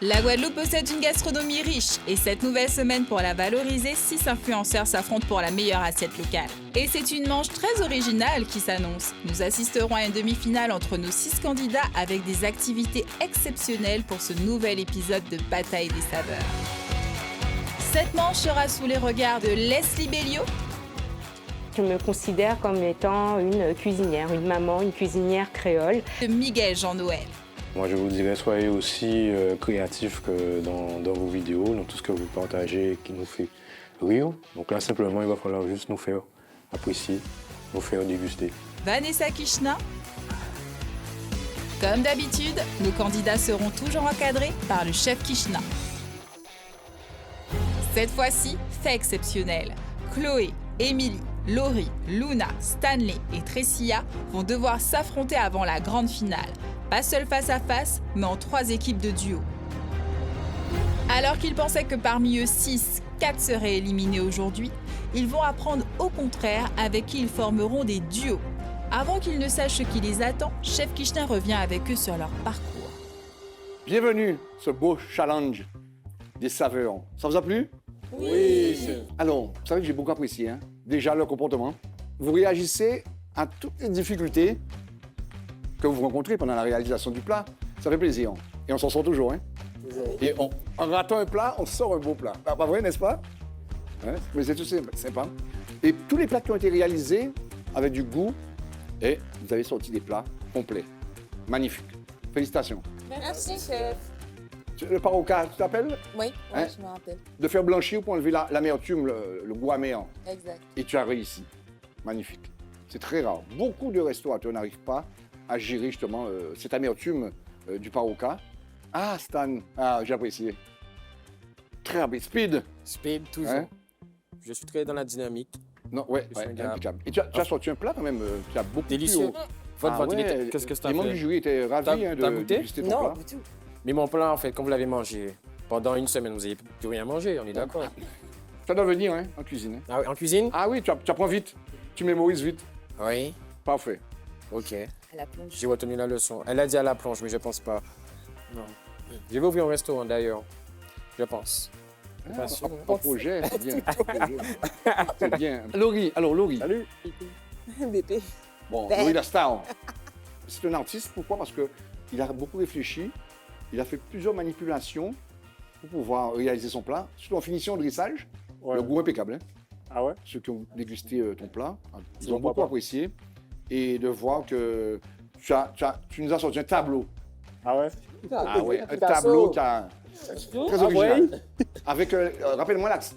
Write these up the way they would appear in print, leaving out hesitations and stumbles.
La Guadeloupe possède une gastronomie riche et cette nouvelle semaine, pour la valoriser, 6 influenceurs s'affrontent pour la meilleure assiette locale. Et c'est une manche très originale qui s'annonce. Nous assisterons à une demi-finale entre nos 6 candidats avec des activités exceptionnelles pour ce nouvel épisode de Bataille des saveurs. Cette manche sera sous les regards de Leslie Belliot. Je me considère comme étant une cuisinière, une maman, une cuisinière créole. De Miguel Jean-Noël. Moi, je vous dirais, soyez aussi créatifs que dans vos vidéos, dans tout ce que vous partagez qui nous fait rire. Donc là, simplement, il va falloir juste nous faire apprécier, nous faire déguster. Vanessa Kishna. Comme d'habitude, nos candidats seront toujours encadrés par le chef Kishna. Cette fois-ci, fait exceptionnel. Chloé, Émilie, Laurie, Luna, Stanley et Tressia vont devoir s'affronter avant la grande finale. Pas seul face à face, mais en 3 équipes de duo. Alors qu'ils pensaient que parmi eux 6, 4 seraient éliminés aujourd'hui, ils vont apprendre au contraire avec qui ils formeront des duos. Avant qu'ils ne sachent ce qui les attend, Chef Kishna revient avec eux sur leur parcours. Bienvenue, ce beau challenge des saveurs. Ça vous a plu? Oui. Alors, vous savez que j'ai beaucoup apprécié, hein? Déjà leur comportement. Vous réagissez à toutes les difficultés que vous rencontrez pendant la réalisation du plat. Ça fait plaisir. Et on s'en sort toujours, hein? Et en ratant un plat, on sort un beau plat. Pas vrai, n'est-ce pas? Hein? Mais c'est tout sympa. Et tous les plats qui ont été réalisés avec du goût, et vous avez sorti des plats complets. Magnifiques. Félicitations. Merci, chef. Le paroca, tu t'appelles? Oui, Hein? je me rappelle. De faire blanchir pour enlever l'amertume, le goût amer. Exact. Et tu as réussi. Magnifique. C'est très rare. Beaucoup de restaurateurs n'arrivent pas à gérer justement cette amertume du paroca. Ah, Stan, j'ai apprécié. Très rapide. Speed, toujours. Hein? Je suis très dans la dynamique. Non, ouais, Je suis un gars- impeccable. Et tu as sorti un plat quand même qui a beaucoup Délicieux. plu Votre ouais, ventilité, qu'est-ce que c'est Les membres du jury étaient ravis T'as de goûté? déguster ton plat. du tout. Mais mon plat, en fait, quand vous l'avez mangé, pendant une semaine, vous n'avez plus rien mangé, on est d'accord. Ça doit venir hein, en cuisine. Hein. Ah oui, en cuisine? Ah oui, tu apprends vite. Tu mémorises vite. Oui. Parfait. Ok. À la plonge. J'ai retenu la leçon. Elle a dit à la planche, mais je pense pas. Non. Je vais ouvrir un restaurant d'ailleurs. Je pense. Pas sûr. Un projet, c'est bien. C'est bien. Laurie, alors Laurie. Salut. Bébé. Bon, Laurie la star. C'est un artiste, pourquoi? Parce qu'il a beaucoup réfléchi, il a fait plusieurs manipulations pour pouvoir réaliser son plat. Surtout en finition de dressage, le goût impeccable. Hein. Ah ouais? Ceux qui ont dégusté ton plat, ils Ils ont ont beaucoup pas. apprécié. Et de voir que tu nous as sorti un tableau. Ah ouais? Ah ouais, un tableau qui a très original. Avec, rappelle-moi l'axe.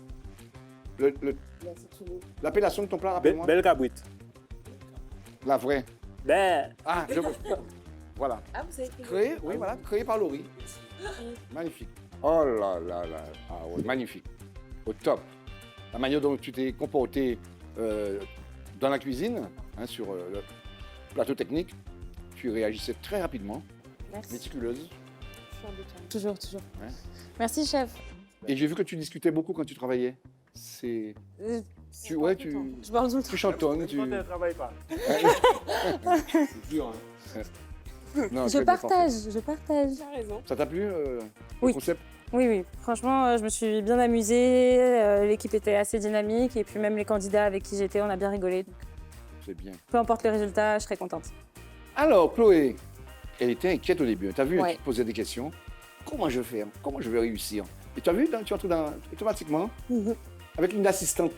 L'appellation de ton plat, rappelle-moi. Belle cabrit. La vraie. Ben. Ah, voilà. Ah, vous avez fait Créé, oui, voilà, créé par Laurie. Magnifique. Oh là là là. Ah ouais, magnifique. Au top. La manière dont tu t'es comporté dans la cuisine, hein, sur le plateau technique, tu réagissais très rapidement, Merci. méticuleuse. Toujours. Ouais. Merci, chef. Et j'ai vu que tu discutais beaucoup quand tu travaillais. C'est. Tu Je parle tout le temps. tu chantonnes, tu. Quand elle travaille pas. C'est dur, hein. Non, Je très bien, parfait. partage. Ça t'a plu, Oui. le concept? Oui. Franchement, je me suis bien amusée. L'équipe était assez dynamique. Et puis même les candidats avec qui j'étais, on a bien rigolé. Donc, C'est bien. peu importe le résultat, je serai contente. Alors, Chloé, elle était inquiète au début. Tu as vu, Ouais. elle te posait des questions. Comment je vais faire? Comment je vais réussir? Et tu as vu, tu entres automatiquement avec une assistante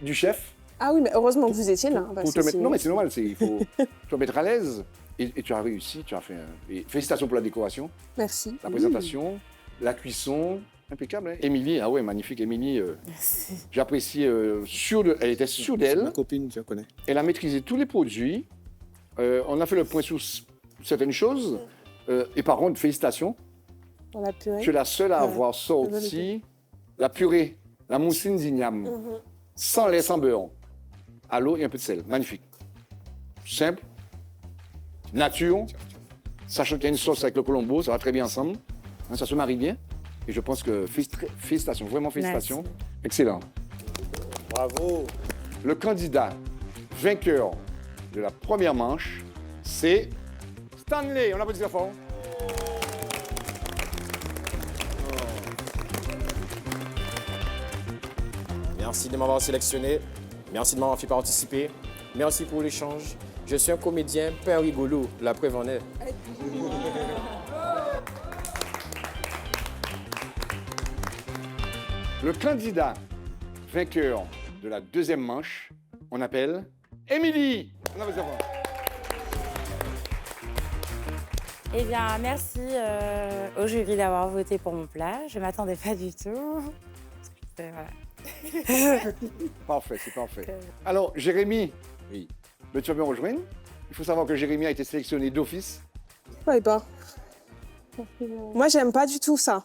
du chef Ah oui, mais heureusement que vous étiez là. parce pour te que mettre. sinon- Non, mais c'est normal, il faut te mettre à l'aise. Et tu as réussi, tu as fait. Et félicitations pour la décoration, Merci. la présentation, la cuisson. Impeccable, hein? Émilie, ah ouais, magnifique. Émilie, j'apprécie. Elle était sûre d'elle. Ma copine, tu la connais. Elle a maîtrisé tous les produits. On a fait le point sur certaines choses. Et par contre, félicitations. On a purée. Tu es la seule à Ouais. avoir sorti la purée, la moussine d'igname, sans lait, sans beurre, à l'eau et un peu de sel. Magnifique. Simple, nature, sachant qu'il y a une sauce avec le colombo, ça va très bien ensemble. Hein, ça se marie bien. Et je pense que félicitations, vraiment félicitations. Excellent. Bravo. Le candidat vainqueur de la première manche, c'est Stanley. On applaudit fort. Merci de m'avoir sélectionné. Merci de m'avoir fait participer. Merci pour l'échange. Je suis un comédien pas rigolo, la preuve en est. Le candidat vainqueur de la deuxième manche, on appelle Émilie. On applaudit fort. Eh bien, merci au jury d'avoir voté pour mon plat. Je ne m'attendais pas du tout. Voilà. Parfait, c'est parfait. Alors, Jérémy, Oui. tu vas bien rejoindre. Il faut savoir que Jérémy a été sélectionné d'office. Ouais, pas. Moi, j'aime pas du tout ça.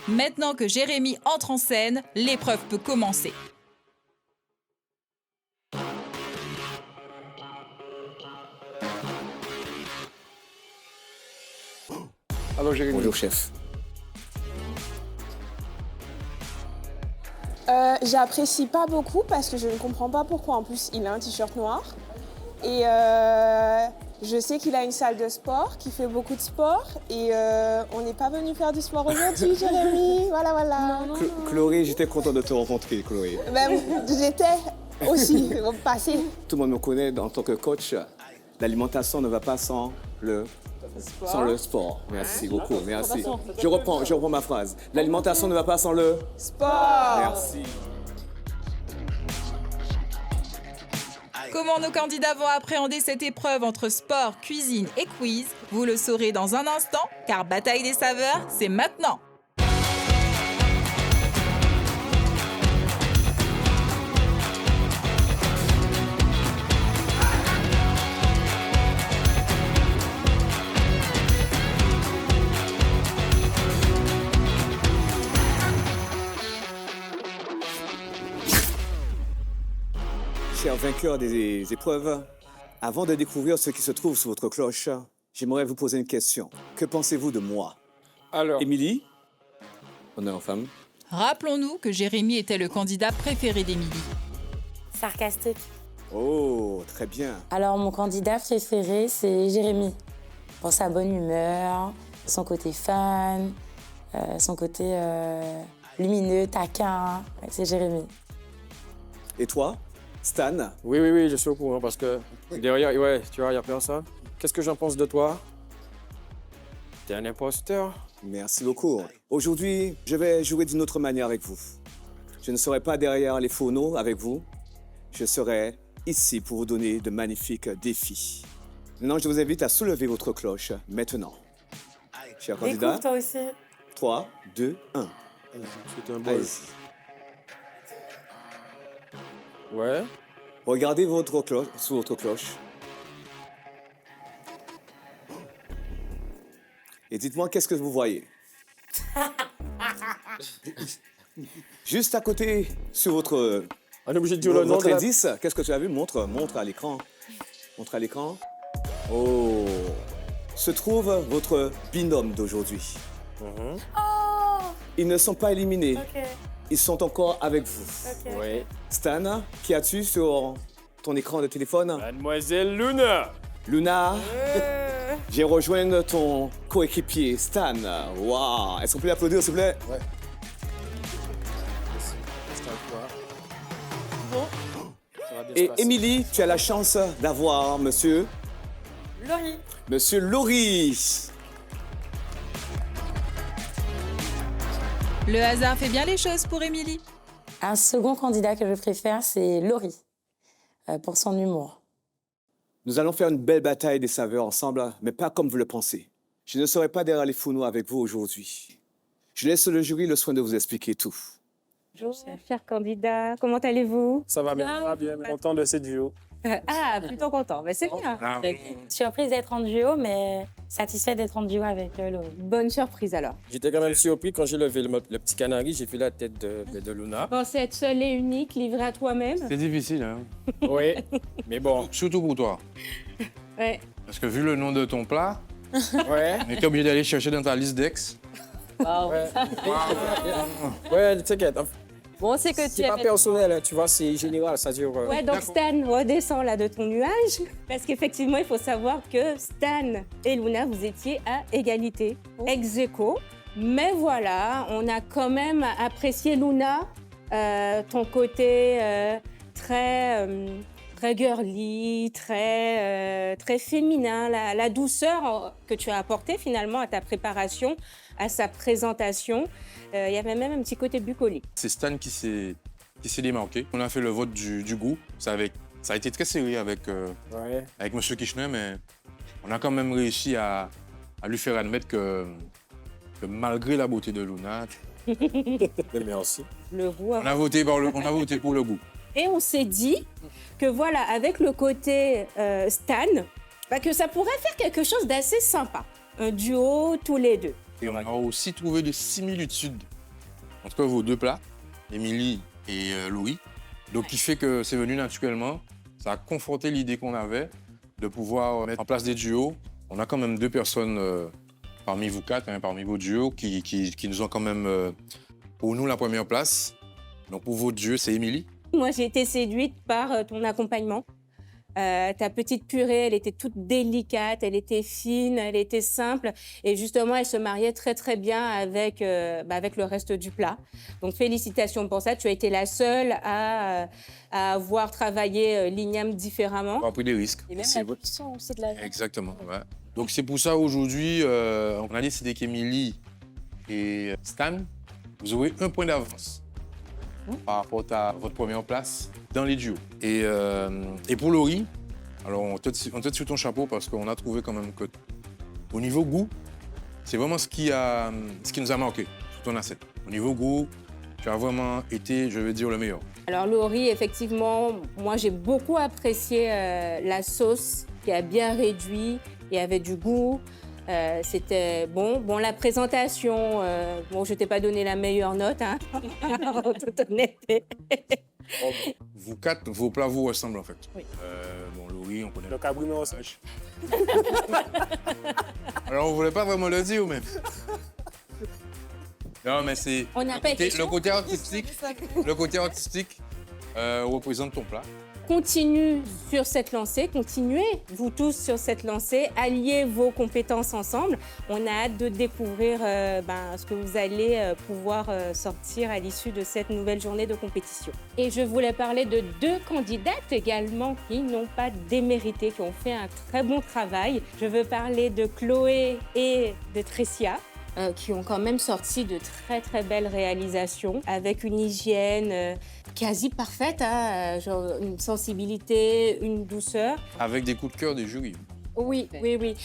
Maintenant que Jérémy entre en scène, l'épreuve peut commencer. Alors, Jérémy, Bonjour, chef. J'apprécie pas beaucoup parce que je ne comprends pas pourquoi. En plus, il a un t-shirt noir. Et je sais qu'il a une salle de sport, qu'il fait beaucoup de sport. Et on n'est pas venu faire du sport aujourd'hui, Jérémy. Voilà, voilà. Chloé, j'étais content de te rencontrer, Chloé. Même, j'étais aussi passé. Tout le monde me connaît en tant que coach. L'alimentation ne va pas sans le sport. Merci beaucoup, merci. Je reprends ma phrase. L'alimentation ne va pas sans le Sport. Merci. Comment nos candidats vont appréhender cette épreuve entre sport, cuisine et quiz, vous le saurez dans un instant, car Bataille des saveurs, c'est maintenant. Chers vainqueurs des épreuves, avant de découvrir ce qui se trouve sous votre cloche, j'aimerais vous poser une question. Que pensez-vous de moi? Alors, Émilie? Honneur aux femmes. Rappelons-nous que Jérémy était le candidat préféré d'Émilie. Sarcastique. Oh, très bien. Alors, mon candidat préféré, c'est Jérémy. Pour sa bonne humeur, son côté fun, son côté lumineux, taquin. C'est Jérémy. Et toi, Stan? oui, je suis au courant parce que derrière, ouais, tu vois, il y a personne. Qu'est-ce que j'en pense de toi? T'es un imposteur. Merci beaucoup. Aujourd'hui, je vais jouer d'une autre manière avec vous. Je ne serai pas derrière les fourneaux avec vous. Je serai ici pour vous donner de magnifiques défis. Maintenant, je vous invite à soulever votre cloche maintenant. Chers candidats, Découvre toi aussi. 3, 2, 1. C'est un boy. Allez-y. Ouais. Regardez votre cloche, sous votre cloche. Et dites-moi qu'est-ce que vous voyez. Juste à côté, sur votre, On est obligé de dire le nom votre de la... indice, qu'est-ce que tu as vu? Montre à l'écran. Montre à l'écran. Oh! Se trouve votre binôme d'aujourd'hui. Oh, Ils ne sont pas éliminés. ok, Ils sont encore avec vous. ok. Oui. Stan, qui as-tu sur ton écran de téléphone? Mademoiselle Luna. Luna, viens rejoindre ton coéquipier Stan. Waouh! Est-ce qu'on peut l'applaudir, s'il vous plaît? Ouais. Ça va bien se Et passer. Émilie, tu as la chance d'avoir Monsieur Laurie. Le hasard fait bien les choses pour Émilie. Un second candidat que je préfère, c'est Laurie, pour son humour. Nous allons faire une belle bataille des saveurs ensemble, mais pas comme vous le pensez. Je ne serai pas derrière les fourneaux avec vous aujourd'hui. Je laisse le jury le soin de vous expliquer tout. Bonjour, chers candidats. Comment allez-vous? Ça va bien, ça va bien. Content de cette vidéo. Ah, plutôt content. Mais c'est bien. Surprise d'être en duo, mais satisfait d'être en duo avec Laurie. Bonne surprise alors. J'étais quand même surpris quand j'ai levé le petit canari, j'ai vu la tête de Luna. Pensez être seul et unique, livré à toi-même. C'est difficile, hein? Oui, mais bon. Surtout pour toi. Ouais. Parce que vu le nom de ton plat, Ouais. on était obligé d'aller chercher dans ta liste d'ex. Ouais, t'inquiète. Bon, c'est que tu C'est pas avais... personnel, hein, tu vois, c'est général, ça dure. Ouais, donc Stan, redescends là de ton nuage. Parce qu'effectivement, il faut savoir que Stan et Luna, vous étiez à égalité, ex aequo. Mais voilà, on a quand même apprécié Luna ton côté très girly, très féminin, la douceur que tu as apportée finalement à ta préparation, à sa présentation. Il y avait même un petit côté bucolique. C'est Stan qui s'est démarqué. On a fait le vote du goût. Ça a été très serré avec M. Kirchner, mais on a quand même réussi à lui faire admettre que malgré la beauté de Luna, Merci. Le goût. on a voté pour le goût. Et on s'est dit que voilà, avec le côté Stan, que ça pourrait faire quelque chose d'assez sympa. Un duo tous les deux. Et on a aussi trouvé des similitudes entre vos deux plats, Émilie et Laurie. Donc, qui fait que c'est venu naturellement. Ça a conforté l'idée qu'on avait de pouvoir mettre en place des duos. On a quand même 2 personnes parmi vous 4, parmi vos duos, qui nous ont quand même, pour nous, la première place. Donc, pour vos duos, c'est Émilie. Moi, j'ai été séduite par ton accompagnement. Ta petite purée, elle était toute délicate, elle était fine, elle était simple. Et justement, elle se mariait très, très bien avec le reste du plat. Donc, félicitations pour ça. Tu as été la seule à avoir travaillé l'igname différemment. On a pris des risques. Et même la cuisson, c'est de la... Exactement, ouais. Donc, c'est pour ça, aujourd'hui, on a décidé qu'Émilie et Stan, vous aurez 1 point d'avance par rapport à votre première place dans les duos. Et pour Laurie, alors on te tire sur ton chapeau parce qu'on a trouvé quand même que au niveau goût, c'est vraiment ce qui nous a marqué sur ton assiette. Au niveau goût, tu as vraiment été, je vais dire, le meilleur. Alors Laurie, effectivement, moi j'ai beaucoup apprécié la sauce qui a bien réduit, il y avait du goût. C'était bon. Bon, la présentation, je t'ai pas donné la meilleure note, hein, en toute honnêteté. Vous 4, vos plats vous ressemblent en fait. Oui. Laurie, on connaît. Le cabri au sage. Alors, on voulait pas vraiment le dire, mais. Non, mais c'est. On n'a pas été Le côté artistique représente ton plat. Continue sur cette lancée, continuez, vous tous sur cette lancée, alliez vos compétences ensemble. On a hâte de découvrir ce que vous allez pouvoir sortir à l'issue de cette nouvelle journée de compétition. Et je voulais parler de 2 candidates également qui n'ont pas démérité, qui ont fait un très bon travail. Je veux parler de Chloé et de Tressia, qui ont quand même sorti de très très belles réalisations avec une hygiène quasi parfaite, hein, genre une sensibilité, une douceur. Avec des coups de cœur des jurys. Oui.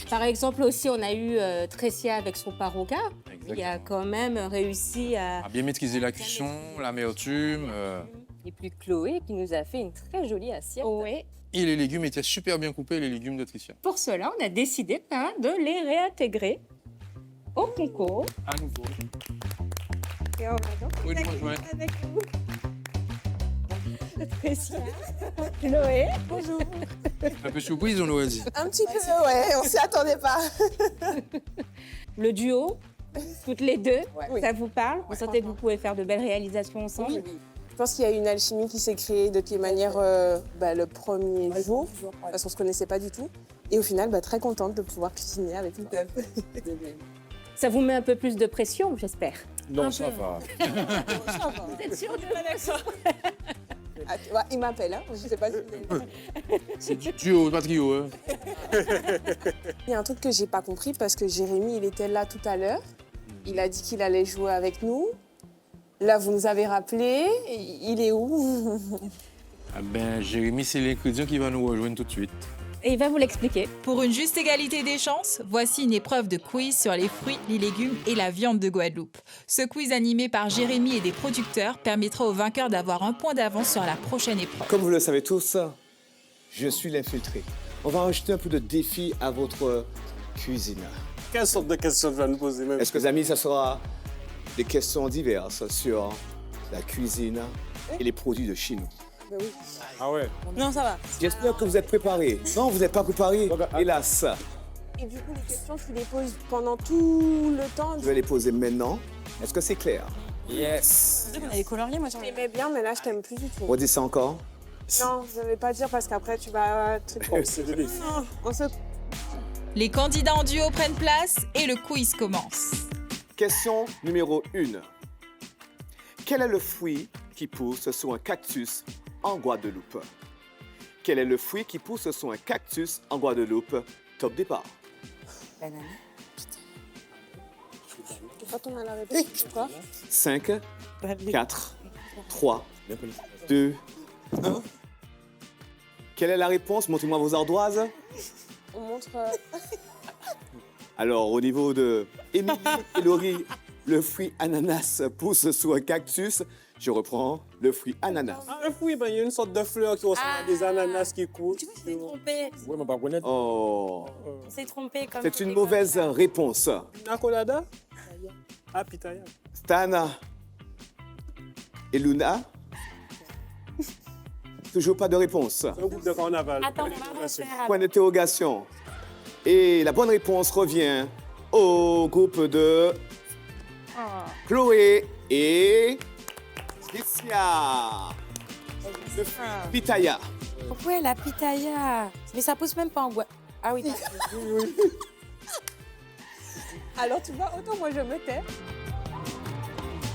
Par exemple aussi, on a eu Tressia avec son paroca. Exactement. Il a quand même réussi À bien maîtriser la cuisson, l'amertume. Et puis Chloé qui nous a fait une très jolie assiette. Oui. Et les légumes étaient super bien coupés, les légumes de Tricia. Pour cela, on a décidé de les réintégrer au concours. À nouveau. Et on va donc Oui, les moi, accueillir ouais. avec vous. Tressia, Chloé, bonjour. Un peu surprise, on aurait dit. Un petit peu, ouais, on s'y attendait pas. Le duo, toutes les 2, Oui. ça vous parle? Vous sentez que vous pouvez faire de belles réalisations ensemble? Je pense qu'il y a une alchimie qui s'est créée de toutes les manières le premier jour, parce qu'on ne se connaissait pas du tout. Et au final, très contente de pouvoir cuisiner avec vous. Ça vous met un peu plus de pression, j'espère. Non, ça va. Vous êtes sûr de Il m'appelle, hein. Je sais pas si... C'est du duo, pas trio. Hein. Il y a un truc que j'ai pas compris parce que Jérémy, il était là tout à l'heure. Il a dit qu'il allait jouer avec nous. Là, vous nous avez rappelé. Il est où? Jérémy, c'est l'ingrédient qui va nous rejoindre tout de suite. Et il va vous l'expliquer. Pour une juste égalité des chances, voici une épreuve de quiz sur les fruits, les légumes et la viande de Guadeloupe. Ce quiz animé par Jérémy et des producteurs permettra aux vainqueurs d'avoir un point d'avance sur la prochaine épreuve. Comme vous le savez tous, je suis l'infiltré. On va rajouter un peu de défi à votre cuisine. Quelle sorte de questions tu vas nous poser même? Est-ce que, les amis, ça sera des questions diverses sur la cuisine et les produits de chez nous? Oui. Ah ouais. Non, ça va. J'espère que vous êtes préparés. Non, vous n'êtes pas préparés, hélas. Et du coup, les questions, tu les poses pendant tout le temps. Je vais les poser maintenant. Est-ce que c'est clair? Yes. On a les coloriers, moi Je t'aimais bien, mais là, je t'aime plus du tout. Redis ça encore. Non, je ne vais pas dire parce qu'après, tu vas... C'est le défi. Non, on se... Les candidats en duo prennent place et le quiz commence. Question numéro 1. Quel est le fruit qui pousse sur un cactus en Guadeloupe? Quel est le fruit qui pousse sur un cactus en Guadeloupe? Top départ. Banane. Quand on a la réponse, c'est quoi? 5, 4, 3, 2, 1. Quelle est la réponse? Montrez-moi vos ardoises. On montre. Alors, au niveau de Émilie et Laurie, le fruit ananas pousse sur un cactus. Je reprends le fruit ananas. Ah, un fruit, ben, il y a une sorte de fleur qui ressemble à des ananas qui coulent. Tu vois, je t'ai trompé. Oui, mais pas connaître. Oh, On s'est trompé comme. c'est une mauvaise réponse. Una colada? Ah, pitaya. Stan et Luna. Toujours pas de réponse. C'est un groupe de carnaval. Attends, on va refaire. Point d'interrogation. Et la bonne réponse revient au groupe de Chloé et Tricia. Le fruit pitaya. Pourquoi la pitaya? Mais ça pousse même pas en bois. Ah oui, Alors, tu vois, autant moi je me tais.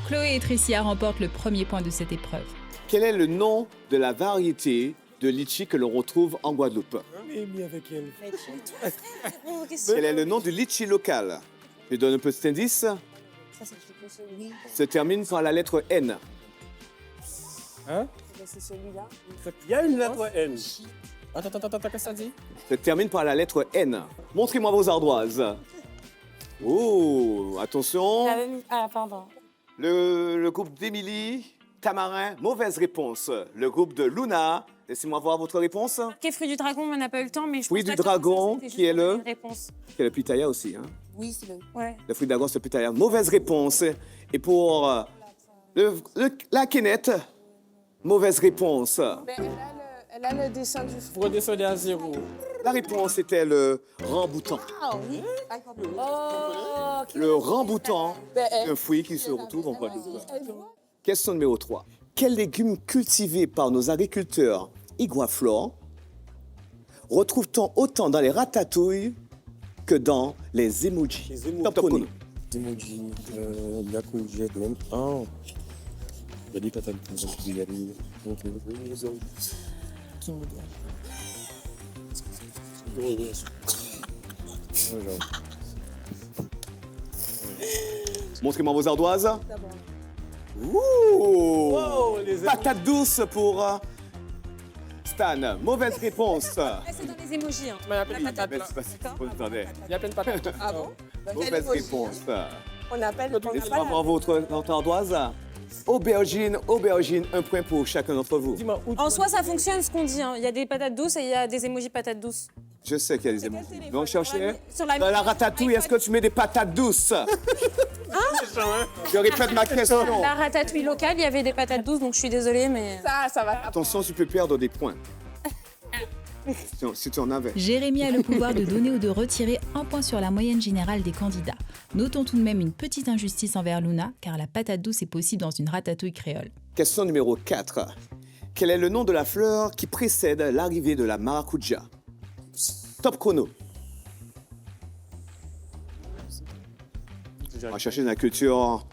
Chloé et Tricia remportent le premier point de cette épreuve. Quel est le nom de la variété de litchi que l'on retrouve en Guadeloupe? avec elle. Quel est le nom du litchi local? Je donne un petit indice. Se termine par la lettre N. Hein? C'est celui-là. Il y a une lettre N. Attends, qu'est-ce que ça dit? Se termine par la lettre N. Montrez-moi vos ardoises. Oh, attention. Ah, pardon. Le groupe d'Émilie, Tamarin, mauvaise réponse. Le groupe de Luna, laissez-moi voir votre réponse. Ok, fruit du dragon, on n'a pas eu le temps, mais je Fruit pense du pas que dragon, c'était juste qui est le- une réponse. C'est le pitaya aussi, hein? Oui, c'est le. Ouais. Le fruit d'agos, c'est le pitaya. Mauvaise réponse. Et pour la quénette, mauvaise réponse. Mais elle a le dessin du fruit. Vous redescendez à 0. La réponse était le ramboutan. Ah oui. Oh, Le ramboutan, Ben, c'est un fruit qui se retrouve en Guadeloupe. elle voit. Question numéro 3. Quel légume cultivé par nos agriculteurs Iguaflore retrouve-t-on autant dans les ratatouilles que dans les emojis? Top chrono. Emoji, la courgette, même. Ah, il y a des patates, il y a des. Montrez-moi vos ardoises. Ouh! Oh, les Patate douce pour Stan. Mauvaise réponse. C'est dans les émojis. Hein. Il y a plein de patates, Mais là. c'est pas ce qu'on attendait. Il y a plein de patates. Ah bon? Mauvaise réponse. On appelle. Laissez-moi voir votre ardoise. Aubergine, un point pour chacun d'entre vous. Dis-moi, où tu En soi, ça fonctionne ce qu'on dit. Hein. Il y a des patates douces et il y a des émojis patates douces. Je sais qu'il y a des émojis. Donc cherchez. Sur la Dans la ratatouille, est-ce que tu mets des patates douces? Je répète ma question. La ratatouille locale, il y avait des patates douces, donc je suis désolée, mais. Ça va. Attention, tu peux perdre des points. Si tu en avais. Jérémy a le pouvoir de donner ou de retirer un point sur la moyenne générale des candidats. Notons tout de même une petite injustice envers Luna, car la patate douce est possible dans une ratatouille créole. Question numéro 4. Quel est le nom de la fleur qui précède l'arrivée de la maracuja? Top chrono. On va chercher dans la culture.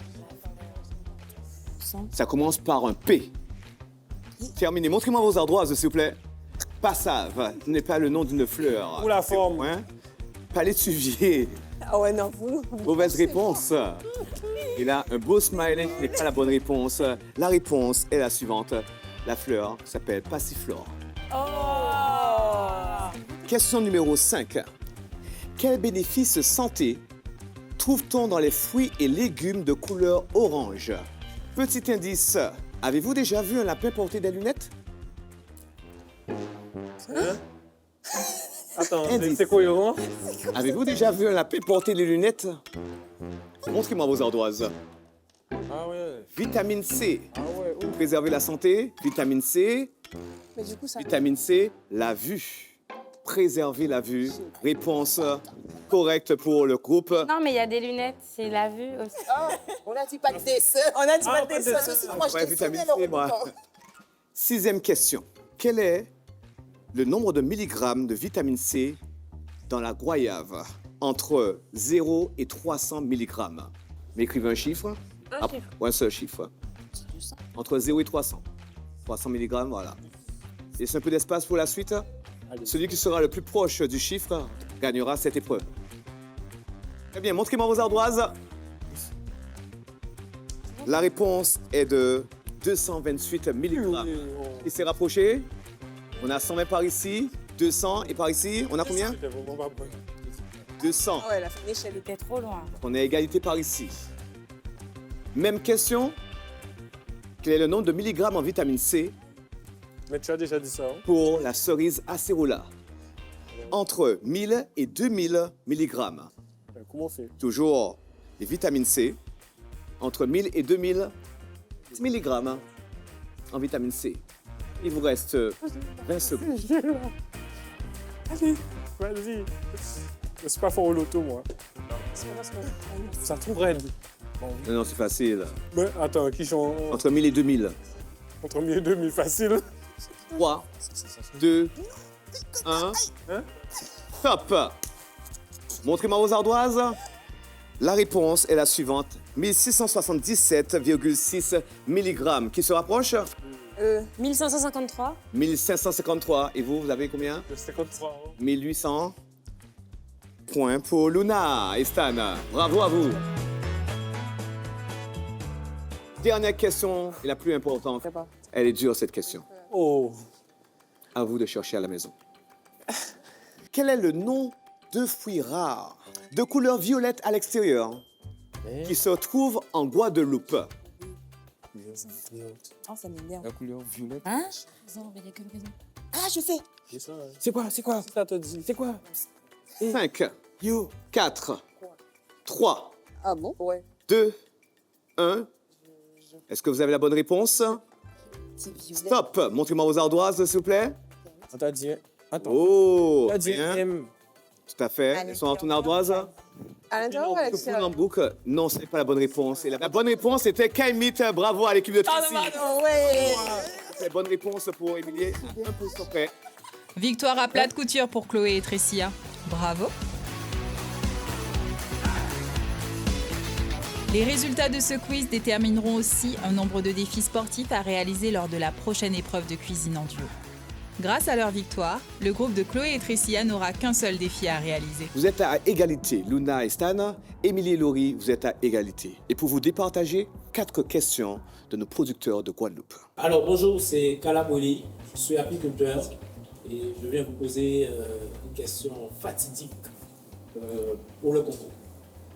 Ça commence par un P. Terminé. Montrez-moi vos ardoises, s'il vous plaît. Passave n'est pas le nom d'une fleur. Ou la forme. Hein? Palétuvier. Ah ouais, non, vous. Mauvaise réponse. Et là, un beau smiley n'est pas la bonne réponse. La réponse est la suivante. La fleur s'appelle passiflore. Question numéro 5. Quel bénéfice santé trouve-t-on dans les fruits et légumes de couleur orange? Petit indice, avez-vous déjà vu un lapin porter des lunettes? Attends, Indice. c'est cohérent? Avez-vous déjà vu un lapin porter des lunettes? Montrez-moi vos ardoises. Ah ouais. Vitamine C, Ah ouais. pour préserver la santé. Vitamine C, Mais du coup, ça. vitamine C, la vue. Préserver la vue. Réponse correcte pour le groupe. Non, mais il y a des lunettes, c'est la vue aussi. On a dit pas de dessin. On a dit Ah, pas pas de de dessin. dessin. Moi, Ouais, je vitamine dessinais C, moi. 6e question. Quel est le nombre de milligrammes de vitamine C dans la goyave? Entre 0 et 300 milligrammes. M'écrivez un chiffre. Un chiffre. Ou un seul chiffre. Entre 0 et 300. 300 mg, voilà. Laissez un peu d'espace pour la suite. Celui qui sera le plus proche du chiffre gagnera cette épreuve. Très bien, montrez-moi vos ardoises. La réponse est de 228 mg. Il s'est rapproché. On a 120 par ici, 200 et par ici, on a combien 200. Ouais, la finish, elle était trop loin. On est à égalité par ici. Même question. Quel est le nombre de milligrammes en vitamine C Mais tu as déjà dit ça. Hein? pour la cerise acérola? Entre 1000 et 2000 milligrammes. Comment on fait? Toujours les vitamines C. Entre 1000 et 2000 milligrammes en vitamine C. Il vous reste 20 secondes. Allez, vas-y. Je suis pas fort au loto, moi. Ça trop raide. Non, c'est facile. Mais attends, qui sont Entre 1000 et 2000. entre 1000 et 2000, facile. 3, 2, 1. Stop. Montrez-moi vos ardoises. La réponse est la suivante. 1677,6 mg. Qui se rapproche? 1553. 1553. Et vous, vous avez combien? 53. 1800. Point pour Luna et Stan. Bravo à vous. Dernière question, et la plus importante. Elle est dure, cette question. Oh. À vous de chercher à la maison. Quel est le nom de fruits rares de couleur violette à l'extérieur qui se trouve en Guadeloupe? Oh, ça m'énerve. La couleur violette. Hein? Ah, je sais. C'est ça. Hein. C'est quoi? C'est quoi? Ça te dit. C'est quoi? 5, 4, 3, Ah bon? Ouais. 2, 1. Est-ce que vous avez la bonne réponse? Stop. Montrez-moi vos ardoises, s'il vous plaît. On t'a dit. Attends. Oh, On t'a dit bien. M. Tout à fait. Elles sont dans ton ardoise. À l'intérieur ou à Le l'extérieur? en boucle. Non, ce n'est pas la bonne réponse. Et la bonne réponse était Kaimit. Bravo à l'équipe de Tracy. Ouais. C'est bonne réponse pour Émilie. Un peu sur près. Victoire à plat de couture pour Chloé et Tressia. Bravo. Les résultats de ce quiz détermineront aussi un nombre de défis sportifs à réaliser lors de la prochaine épreuve de cuisine en duo. Grâce à leur victoire, le groupe de Chloé et Tressia n'aura qu'un seul défi à réaliser. Vous êtes à égalité, Luna et Stan. Émilie et Laurie, vous êtes à égalité. Et pour vous départager, 4 questions de nos producteurs de Guadeloupe. Alors bonjour, c'est Kalaboli, je suis apiculteur et je viens vous poser une question fatidique pour le concours.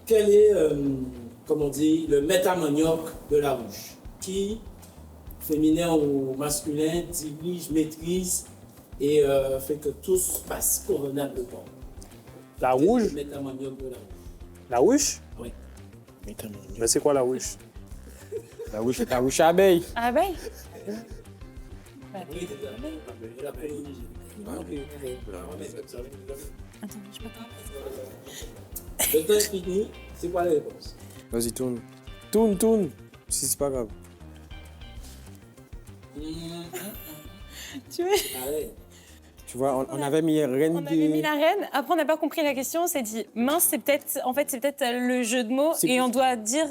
Quel est, comme on dit, le métamanioc de la ruche qui, féminin ou masculin, dirige, maîtrise et fait que tout se passe convenablement? La rouge? Le métamanioc de la ruche. La ruche? Oui. Mais c'est quoi la ruche? La ruche à abeille. Abeille? Oui, le temps est fini, c'est quoi la réponse? Vas-y, tourne. Tourne. Si c'est pas grave. Tu veux? Allez. Tu vois, on avait mis reine On avait mis la reine, après on n'a pas compris la question, on s'est dit mince, c'est peut-être le jeu de mots C'est- et on doit dire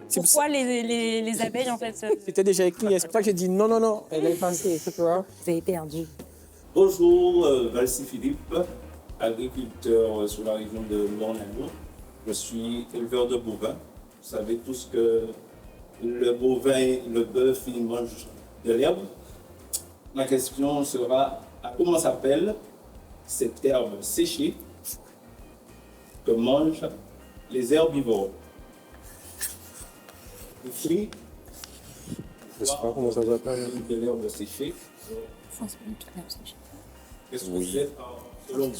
C'est- pourquoi les abeilles en fait. C'était déjà écrit, c'est pour ça que j'ai dit non, elle est passée, tu vois. Vous avez perdu. Bonjour, Valsi Philippe, agriculteur sur la région de Morne-à-Nous. Je suis éleveur de bovins. Vous savez tous que le bovin, le bœuf, il mange de l'herbe. Ma question sera, comment s'appelle cette herbe séchée que mangent les herbivores? Le fruit, Je sais pas comment ça s'appelle. de l'herbe séchée. Qu'est-ce que vous êtes selon vous?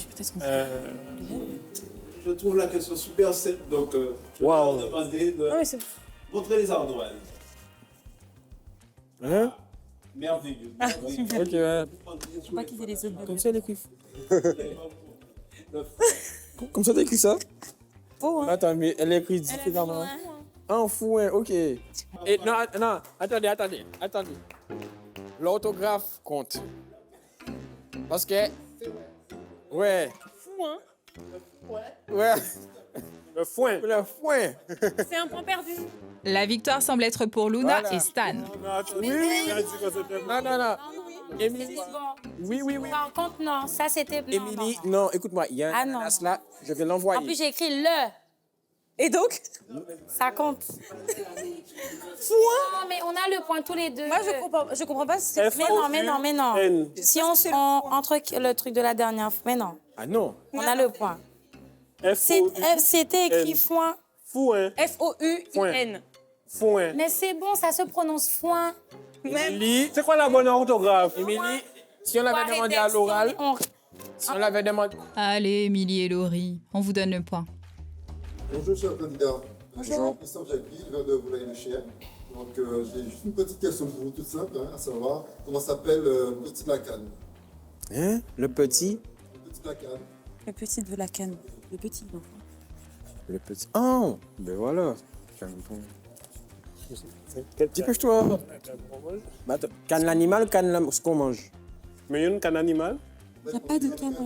Je trouve la question super simple, donc je vais leur demander de montrer les ardoises. Hein? Merveilleux. Ok, ouais. Je crois qu'ils aient les autres. Comme ça, elle écrit. Comme ça, t'as écrit ça? Oh, hein. Attends, mais elle écrit différemment. Un fouin, ok. Et non, attendez. L'orthographe compte. Parce que. Ouais. Fou, hein? Ouais. Le foin. Le foin. C'est un point perdu. La victoire semble être pour Luna Voilà. et Stan. Oui, non, non, non. Émilie. Oui, oui, oui. Par contre, non, ça c'était. Émilie, non, écoute-moi, il y a un ananas là, je vais l'envoyer. En plus, j'ai écrit le. Et donc? Ça compte. Point? Non, mais on a le point tous les deux. Moi, je comprends pas. C'est Mais non. Si on entre le truc de la dernière fois, mais non. Ah non. On a le point. C'était écrit foin. Foin. F-O-U-I-N. Foin. Mais c'est bon, ça se prononce foin. Émilie, c'est quoi la bonne orthographe? Émilie, si on l'avait demandé à l'oral, si on l'avait demandé... Allez, Émilie et Laurie, on vous donne le point. Bonjour, cher candidat. Bonjour. Christophe Jacqui, je viens de Volaille-le-Cher. Donc, j'ai juste une petite question pour vous, toute simple, à savoir comment s'appelle Petit Lacan. Hein? Le petit? Petit Lacan. Le petit de la canne. Le petit, non. Le petit... Oh! Ben voilà. Dépêche-toi. Canne l'animal, canne ce qu'on mange. Mais il y a une canne animale. Il n'y a pas de canne.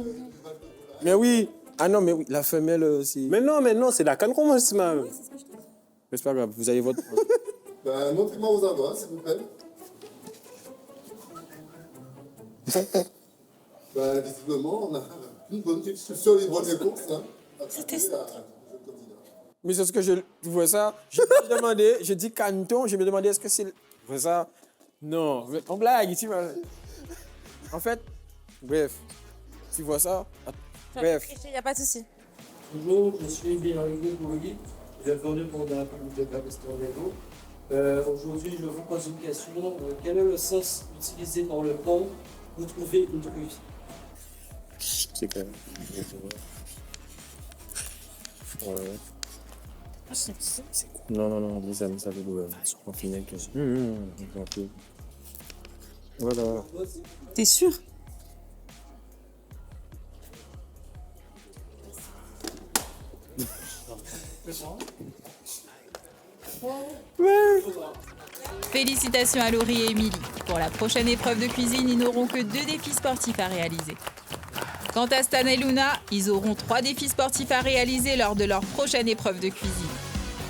Mais oui. Ah non, mais oui, la femelle aussi. Mais non, c'est la canne qu'on mange, c'est mal. Mais c'est pas grave, vous avez votre... Montrez-moi vos avoirs, s'il vous plaît. Visiblement, on a une bonne discussion, les bonnes réponses. C'était ça. Mais c'est ce que je vois ça. Je me demandais, je dis canton, je me demandais est-ce que c'est... Tu vois ça? Non, on blague, tu vois. En fait, bref, tu vois ça? Bref. Il n'y a pas de souci. Bonjour, je suis Bienvenue Bourgui, je viens de pour la République de Pakistan. Aujourd'hui, je vous pose une question. Quel est le sens utilisé dans le temps pour trouver une truc? C'est clair. Ouais. Non, mais ça veut dire sur confiné que je... Voilà. T'es sûr? Félicitations à Laurie et Émilie. Pour la prochaine épreuve de cuisine, ils n'auront que 2 défis sportifs à réaliser. Quant à Stan et Luna, ils auront 3 défis sportifs à réaliser lors de leur prochaine épreuve de cuisine.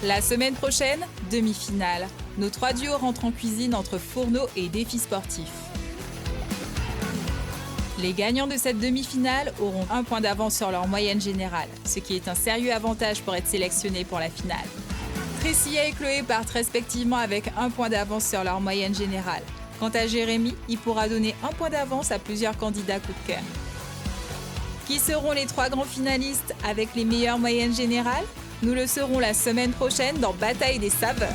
La semaine prochaine, demi-finale. Nos 3 duos rentrent en cuisine entre fourneau et défis sportifs. Les gagnants de cette demi-finale auront 1 point d'avance sur leur moyenne générale, ce qui est un sérieux avantage pour être sélectionnés pour la finale. Tressia et Chloé partent respectivement avec 1 point d'avance sur leur moyenne générale. Quant à Jérémy, il pourra donner 1 point d'avance à plusieurs candidats coup de cœur. Qui seront les 3 grands finalistes avec les meilleures moyennes générales? Nous le saurons la semaine prochaine dans Bataille des saveurs.